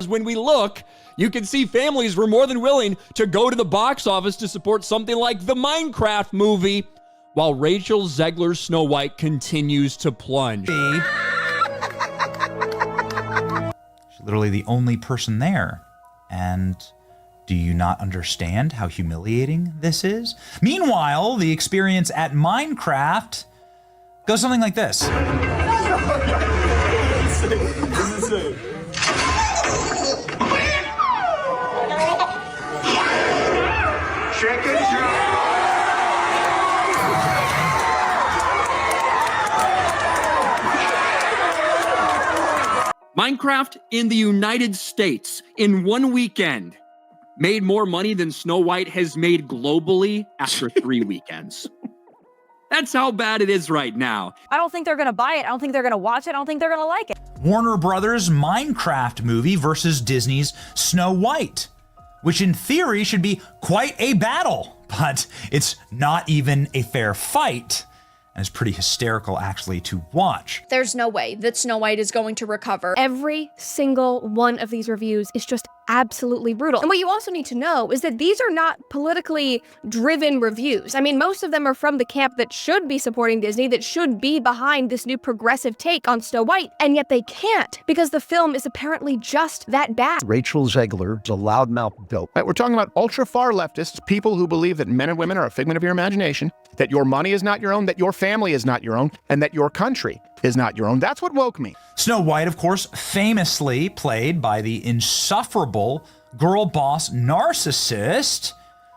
When we look, you can see families were more than willing to go to the box office to support something like the Minecraft movie, while Rachel Zegler's Snow White continues to plunge. She's literally the only person there. And do you not understand how humiliating this is? Meanwhile, the experience at Minecraft goes something like this. Minecraft in the United States in one weekend made more money than Snow White has made globally after 3 weekends. That's how bad it is right now. I don't think they're gonna buy it. I don't think they're gonna watch it. I don't think they're gonna like it. Warner Brothers' Minecraft movie versus Disney's Snow White, which in theory should be quite a battle, but it's not even a fair fight. And it's pretty hysterical, actually, to watch. There's no way that Snow White is going to recover. Every single one of these reviews is just absolutely brutal. And what you also need to know is that these are not politically driven reviews. I mean, most of them are from the camp that should be supporting Disney, that should be behind this new progressive take on Snow White, and yet they can't because the film is apparently just that bad. Rachel Zegler is a loudmouth dope. Right, we're talking about ultra-far leftists, people who believe that men and women are a figment of your imagination, that your money is not your own, that your family is not your own, and that your country is not your own. That's what woke me. Snow White, of course, famously played by the insufferable girl boss narcissist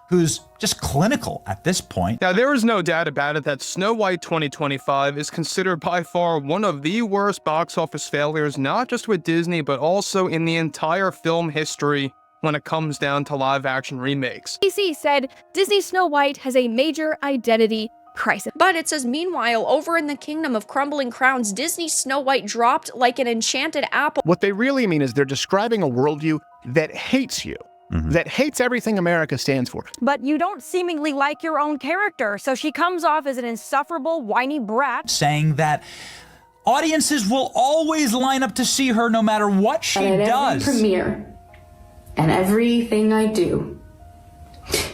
who's just clinical at this point. Now, there is no doubt about it that Snow White 2025 is considered by far one of the worst box office failures, not just with Disney, but also in the entire film history when it comes down to live-action remakes. DC said Disney's Snow White has a major identity crisis. But it says, meanwhile, over in the kingdom of crumbling crowns, Disney's Snow White dropped like an enchanted apple. What they really mean is they're describing a worldview that hates you, that hates everything America stands for. But you don't seemingly like your own character, so she comes off as an insufferable, whiny brat. Saying that audiences will always line up to see her no matter what she does. Every premiere and everything I do,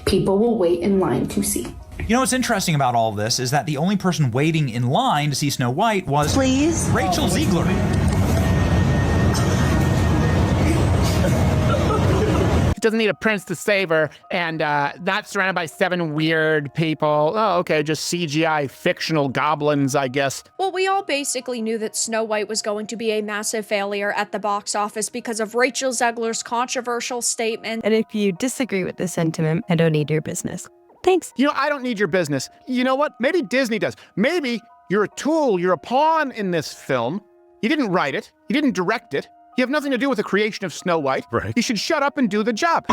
people will wait in line to see. You know what's interesting about all of this is that the only person waiting in line to see Snow White was Rachel Zegler. Doesn't need a prince to save her, and not surrounded by 7 weird people. Oh, okay, just CGI fictional goblins, I guess. Well, we all basically knew that Snow White was going to be a massive failure at the box office because of Rachel Zegler's controversial statement. And if you disagree with this sentiment, I don't need your business. Thanks. You know, I don't need your business. You know what? Maybe Disney does. Maybe you're a tool, you're a pawn in this film. You didn't write it, you didn't direct it. You have nothing to do with the creation of Snow White. Right. You should shut up and do the job.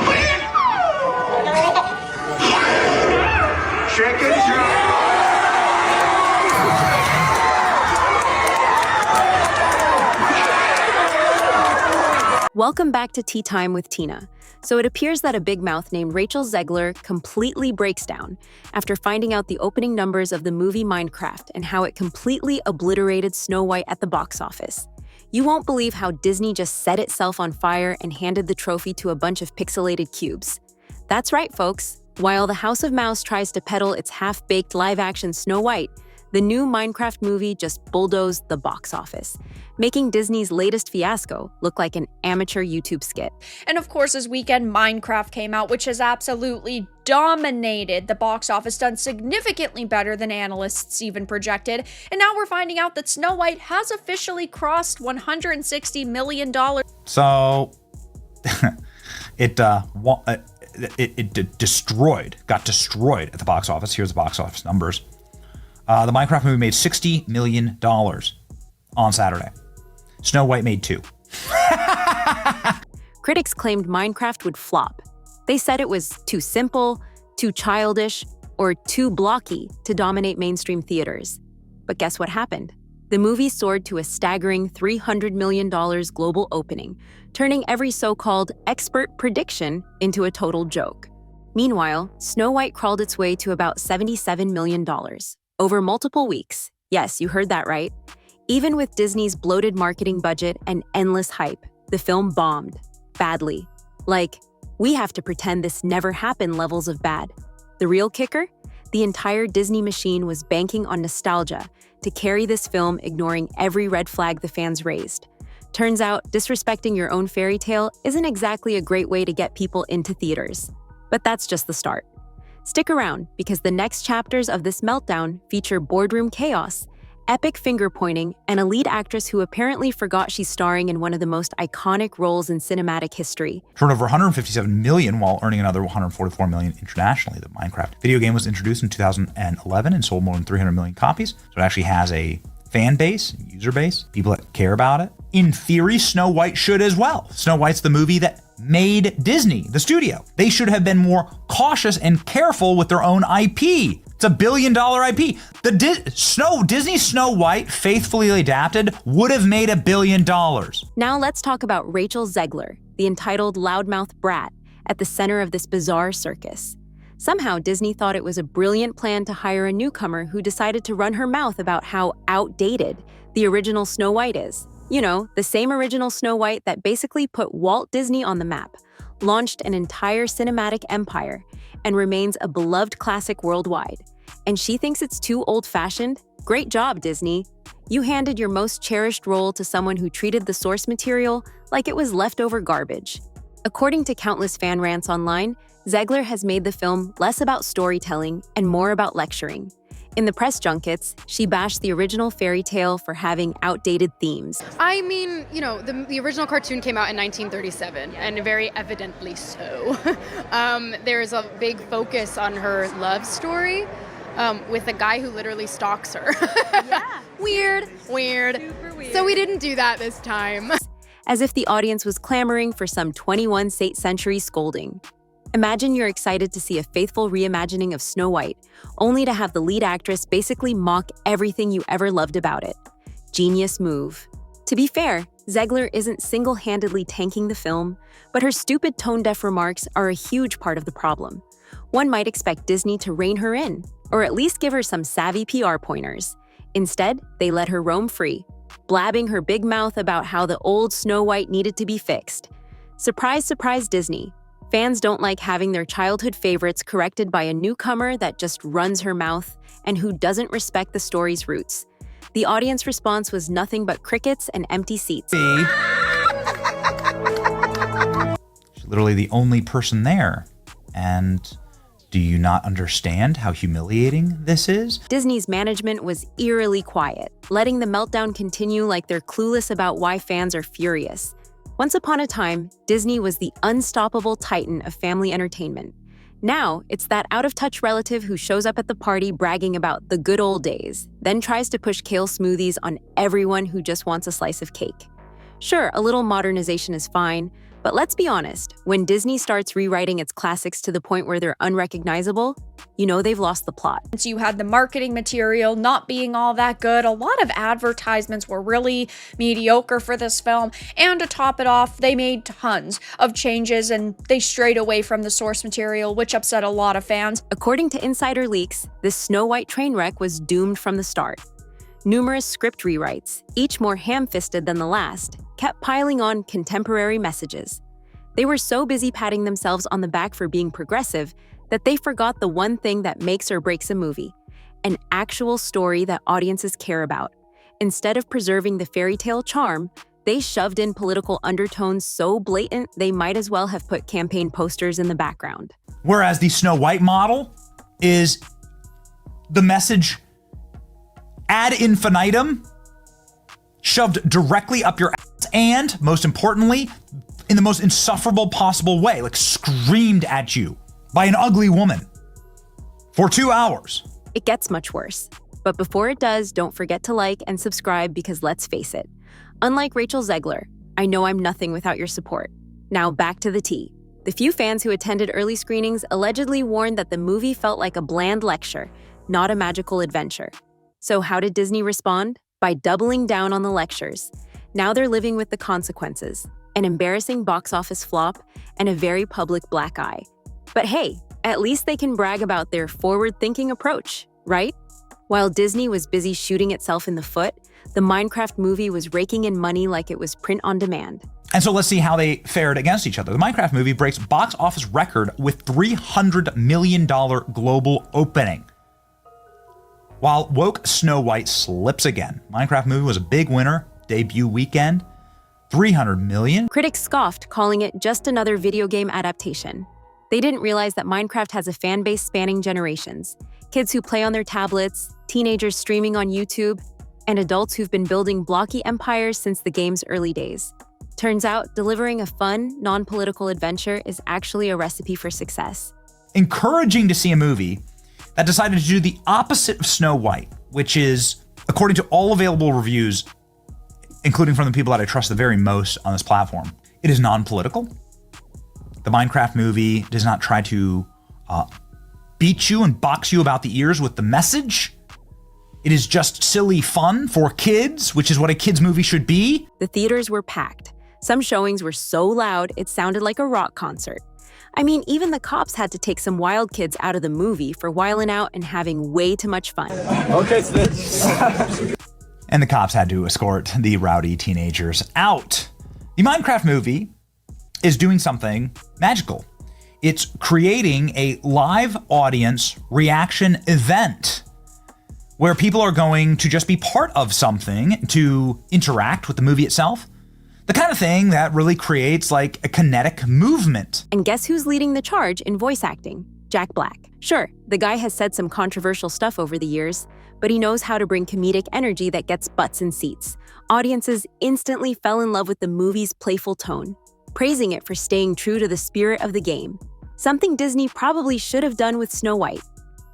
Welcome back to Tea Time with Tina. So it appears that a big mouth named Rachel Zegler completely breaks down after finding out the opening numbers of the movie Minecraft and how it completely obliterated Snow White at the box office. You won't believe how Disney just set itself on fire and handed the trophy to a bunch of pixelated cubes. That's right, folks. While the House of Mouse tries to peddle its half-baked live-action Snow White, the new Minecraft movie just bulldozed the box office, making Disney's latest fiasco look like an amateur YouTube skit. And of course, this weekend, Minecraft came out, which has absolutely dominated the box office, done significantly better than analysts even projected. And now we're finding out that Snow White has officially crossed $160 million. So it got destroyed at the box office. Here's the box office numbers. The Minecraft movie made $60 million on Saturday. Snow White made $2. Critics claimed Minecraft would flop. They said it was too simple, too childish, or too blocky to dominate mainstream theaters. But guess what happened? The movie soared to a staggering $300 million global opening, turning every so-called expert prediction into a total joke. Meanwhile, Snow White crawled its way to about $77 million. Over multiple weeks. Yes, you heard that right. Even with Disney's bloated marketing budget and endless hype, the film bombed. badly. Like, we have to pretend this never happened levels of bad. The real kicker? The entire Disney machine was banking on nostalgia to carry this film, ignoring every red flag the fans raised. Turns out, disrespecting your own fairy tale isn't exactly a great way to get people into theaters. But that's just the start. Stick around, because the next chapters of this meltdown feature boardroom chaos, epic finger-pointing, and a lead actress who apparently forgot she's starring in one of the most iconic roles in cinematic history. Turned over $157 million while earning another $144 million internationally. The Minecraft video game was introduced in 2011 and sold more than 300 million copies. So it actually has a fan base, user base, people that care about it. In theory, Snow White should as well. Snow White's the movie that made Disney, the studio. They should have been more cautious and careful with their own IP. It's a $1 billion IP. The Disney Snow White, faithfully adapted, would have made $1 billion. Now let's talk about Rachel Zegler, the entitled loudmouth brat, at the center of this bizarre circus. Somehow, Disney thought it was a brilliant plan to hire a newcomer who decided to run her mouth about how outdated the original Snow White is. You know, the same original Snow White that basically put Walt Disney on the map, launched an entire cinematic empire, and remains a beloved classic worldwide. And she thinks it's too old-fashioned? Great job, Disney. You handed your most cherished role to someone who treated the source material like it was leftover garbage. According to countless fan rants online, Zegler has made the film less about storytelling and more about lecturing. In the press junkets, she bashed the original fairy tale for having outdated themes. I mean, you know, the original cartoon came out in 1937, and very evidently so. There's a big focus on her love story with a guy who literally stalks her. Yeah. Weird. Super weird. So we didn't do that this time. As if the audience was clamoring for some 21st century scolding. Imagine you're excited to see a faithful reimagining of Snow White, only to have the lead actress basically mock everything you ever loved about it. Genius move. To be fair, Zegler isn't single-handedly tanking the film, but her stupid tone-deaf remarks are a huge part of the problem. One might expect Disney to rein her in, or at least give her some savvy PR pointers. Instead, they let her roam free, blabbing her big mouth about how the old Snow White needed to be fixed. Surprise, surprise, Disney. Fans don't like having their childhood favorites corrected by a newcomer that just runs her mouth and who doesn't respect the story's roots. The audience response was nothing but crickets and empty seats. She's literally the only person there. And do you not understand how humiliating this is? Disney's management was eerily quiet, letting the meltdown continue like they're clueless about why fans are furious. Once upon a time, Disney was the unstoppable titan of family entertainment. Now, it's that out-of-touch relative who shows up at the party bragging about the good old days, then tries to push kale smoothies on everyone who just wants a slice of cake. Sure, a little modernization is fine, but let's be honest, when Disney starts rewriting its classics to the point where they're unrecognizable, you know they've lost the plot. So you had the marketing material not being all that good. A lot of advertisements were really mediocre for this film. And to top it off, they made tons of changes and they strayed away from the source material, which upset a lot of fans. According to insider leaks, this Snow White train wreck was doomed from the start. Numerous script rewrites, each more ham-fisted than the last, kept piling on contemporary messages. They were so busy patting themselves on the back for being progressive that they forgot the one thing that makes or breaks a movie, an actual story that audiences care about. Instead of preserving the fairy tale charm, they shoved in political undertones so blatant they might as well have put campaign posters in the background. Whereas the Snow White model is the message ad infinitum, shoved directly up your ass, and, most importantly, in the most insufferable possible way, like screamed at you by an ugly woman for 2 hours. It gets much worse. But before it does, don't forget to like and subscribe because let's face it, unlike Rachel Zegler, I know I'm nothing without your support. Now back to the tea. The few fans who attended early screenings allegedly warned that the movie felt like a bland lecture, not a magical adventure. So how did Disney respond? By doubling down on the lectures. Now they're living with the consequences, an embarrassing box office flop and a very public black eye. But hey, at least they can brag about their forward-thinking approach, right? While Disney was busy shooting itself in the foot, the Minecraft movie was raking in money like it was print on demand. And so let's see how they fared against each other. The Minecraft movie breaks box office record with $300 million global opening, while woke Snow White slips again. Minecraft movie was a big winner, debut weekend, $300 million. Critics scoffed, calling it just another video game adaptation. They didn't realize that Minecraft has a fan base spanning generations. Kids who play on their tablets, teenagers streaming on YouTube, and adults who've been building blocky empires since the game's early days. Turns out, delivering a fun, non-political adventure is actually a recipe for success. Encouraging to see a movie that decided to do the opposite of Snow White, which is, according to all available reviews, including from the people that I trust the very most on this platform, it is non-political. The Minecraft movie does not try to beat you and box you about the ears with the message. It is just silly fun for kids, which is what a kids movie should be. The theaters were packed. Some showings were so loud, it sounded like a rock concert. I mean, even the cops had to take some wild kids out of the movie for wilding out and having way too much fun. Okay, and the cops had to escort the rowdy teenagers out. The Minecraft movie is doing something magical. It's creating a live audience reaction event where people are going to just be part of something to interact with the movie itself. The kind of thing that really creates like a kinetic movement. And guess who's leading the charge in voice acting? Jack Black. Sure, the guy has said some controversial stuff over the years, but he knows how to bring comedic energy that gets butts in seats. Audiences instantly fell in love with the movie's playful tone, praising it for staying true to the spirit of the game. Something Disney probably should have done with Snow White.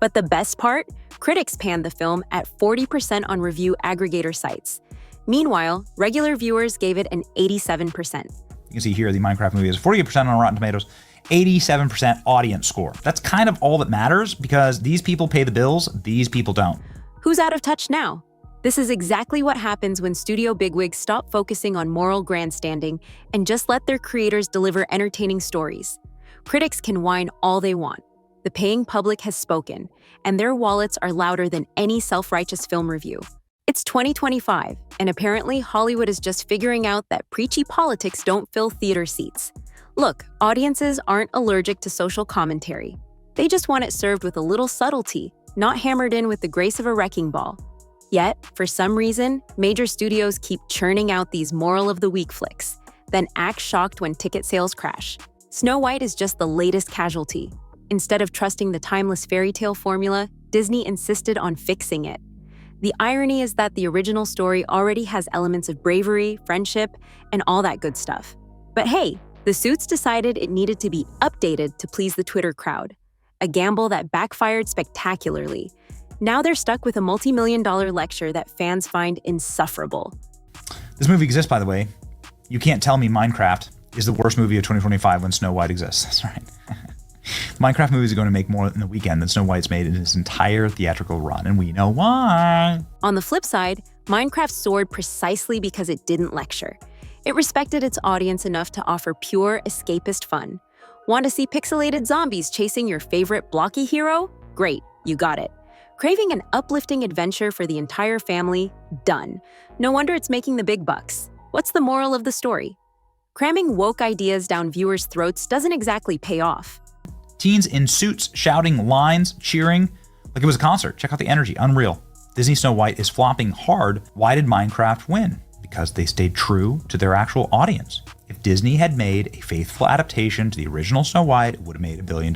But the best part? Critics panned the film at 40% on review aggregator sites. Meanwhile, regular viewers gave it an 87%. You can see here the Minecraft movie is 48% on Rotten Tomatoes, 87% audience score. That's kind of all that matters because these people pay the bills, these people don't. Who's out of touch now? This is exactly what happens when studio bigwigs stop focusing on moral grandstanding and just let their creators deliver entertaining stories. Critics can whine all they want. The paying public has spoken, and their wallets are louder than any self-righteous film review. It's 2025, and apparently Hollywood is just figuring out that preachy politics don't fill theater seats. Look, audiences aren't allergic to social commentary. They just want it served with a little subtlety, not hammered in with the grace of a wrecking ball. Yet, for some reason, major studios keep churning out these moral of the week flicks, then act shocked when ticket sales crash. Snow White is just the latest casualty. Instead of trusting the timeless fairy tale formula, Disney insisted on fixing it. The irony is that the original story already has elements of bravery, friendship, and all that good stuff. But hey, the suits decided it needed to be updated to please the Twitter crowd, a gamble that backfired spectacularly. Now they're stuck with a multi-million-dollar lecture that fans find insufferable. This movie exists, by the way. You can't tell me Minecraft is the worst movie of 2025 when Snow White exists. That's right. Minecraft movies are going to make more in the weekend than Snow White's made in its entire theatrical run, and we know why. On the flip side, Minecraft soared precisely because it didn't lecture. It respected its audience enough to offer pure, escapist fun. Want to see pixelated zombies chasing your favorite blocky hero? Great, you got it. Craving an uplifting adventure for the entire family? Done. No wonder it's making the big bucks. What's the moral of the story? Cramming woke ideas down viewers' throats doesn't exactly pay off. Teens in suits shouting lines, cheering like it was a concert. Check out the energy, unreal. Disney Snow White is flopping hard. Why did Minecraft win? Because they stayed true to their actual audience. If Disney had made a faithful adaptation to the original Snow White, it would have made $1 billion.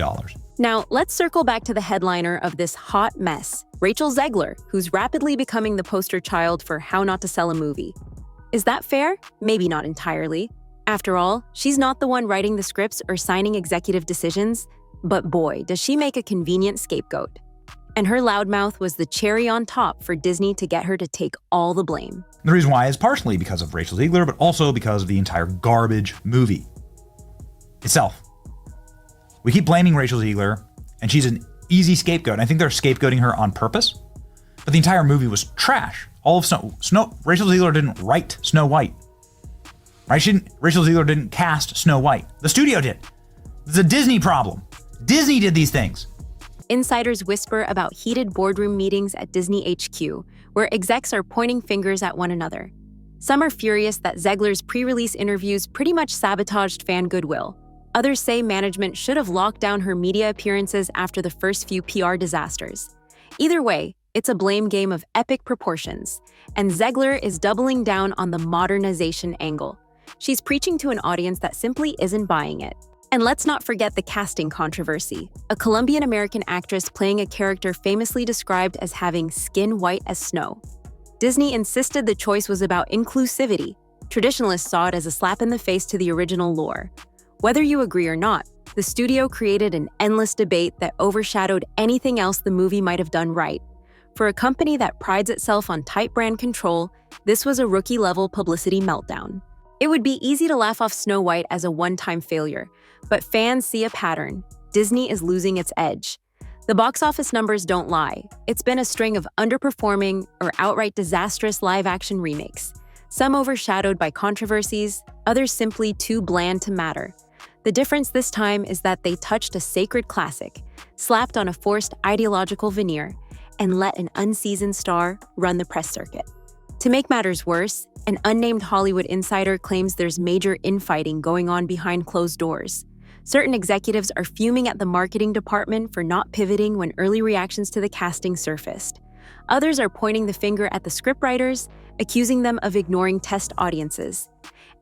Now, let's circle back to the headliner of this hot mess, Rachel Zegler, who's rapidly becoming the poster child for how not to sell a movie. Is that fair? Maybe not entirely. After all, she's not the one writing the scripts or signing executive decisions, but boy, does she make a convenient scapegoat. And her loudmouth was the cherry on top for Disney to get her to take all the blame. The reason why is partially because of Rachel Zegler, but also because of the entire garbage movie itself. We keep blaming Rachel Zegler, and she's an easy scapegoat. And I think they're scapegoating her on purpose, but the entire movie was trash. All of Rachel Zegler didn't write Snow White. Right? Rachel Zegler didn't cast Snow White. The studio did. It's a Disney problem. Disney did these things. Insiders whisper about heated boardroom meetings at Disney HQ, where execs are pointing fingers at one another. Some are furious that Zegler's pre-release interviews pretty much sabotaged fan goodwill. Others say management should have locked down her media appearances after the first few PR disasters. Either way, it's a blame game of epic proportions, and Zegler is doubling down on the modernization angle. She's preaching to an audience that simply isn't buying it. And let's not forget the casting controversy. A Colombian-American actress playing a character famously described as having skin white as snow. Disney insisted the choice was about inclusivity. Traditionalists saw it as a slap in the face to the original lore. Whether you agree or not, the studio created an endless debate that overshadowed anything else the movie might have done right. For a company that prides itself on tight brand control, this was a rookie-level publicity meltdown. It would be easy to laugh off Snow White as a one-time failure, but fans see a pattern. Disney is losing its edge. The box office numbers don't lie. It's been a string of underperforming or outright disastrous live-action remakes, some overshadowed by controversies, others simply too bland to matter. The difference this time is that they touched a sacred classic, slapped on a forced ideological veneer, and let an unseasoned star run the press circuit. To make matters worse, an unnamed Hollywood insider claims there's major infighting going on behind closed doors. Certain executives are fuming at the marketing department for not pivoting when early reactions to the casting surfaced. Others are pointing the finger at the scriptwriters, accusing them of ignoring test audiences.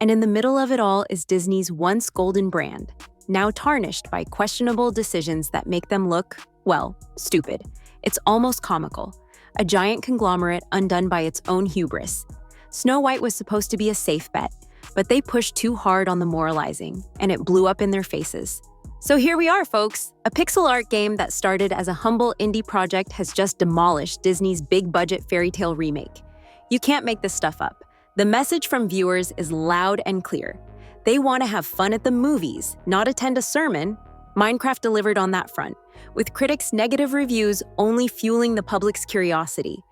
And in the middle of it all is Disney's once golden brand, now tarnished by questionable decisions that make them look, well, stupid. It's almost comical. A giant conglomerate undone by its own hubris. Snow White was supposed to be a safe bet, but they pushed too hard on the moralizing, and it blew up in their faces. So here we are, folks. A pixel art game that started as a humble indie project has just demolished Disney's big-budget fairy tale remake. You can't make this stuff up. The message from viewers is loud and clear. They want to have fun at the movies, not attend a sermon. Minecraft delivered on that front, with critics' negative reviews only fueling the public's curiosity.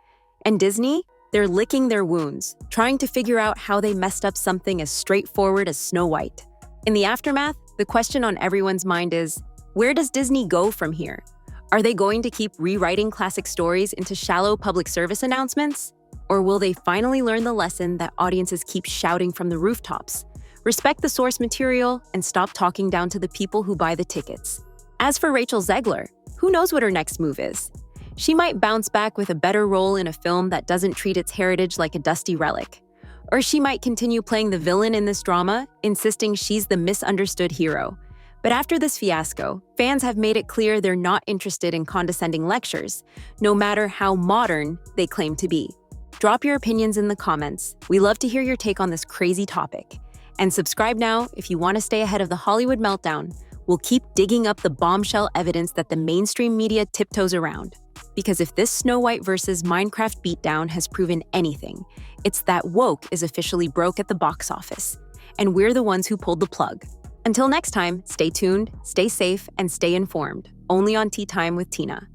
And Disney? They're licking their wounds, trying to figure out how they messed up something as straightforward as Snow White. In the aftermath, the question on everyone's mind is, where does Disney go from here? Are they going to keep rewriting classic stories into shallow public service announcements? Or will they finally learn the lesson that audiences keep shouting from the rooftops? Respect the source material and stop talking down to the people who buy the tickets. As for Rachel Zegler, who knows what her next move is? She might bounce back with a better role in a film that doesn't treat its heritage like a dusty relic. Or she might continue playing the villain in this drama, insisting she's the misunderstood hero. But after this fiasco, fans have made it clear they're not interested in condescending lectures, no matter how modern they claim to be. Drop your opinions in the comments. We love to hear your take on this crazy topic. And subscribe now if you want to stay ahead of the Hollywood meltdown. We'll keep digging up the bombshell evidence that the mainstream media tiptoes around. Because if this Snow White versus Minecraft beatdown has proven anything, it's that woke is officially broke at the box office. And we're the ones who pulled the plug. Until next time, stay tuned, stay safe, and stay informed. Only on Tea Time with Tina.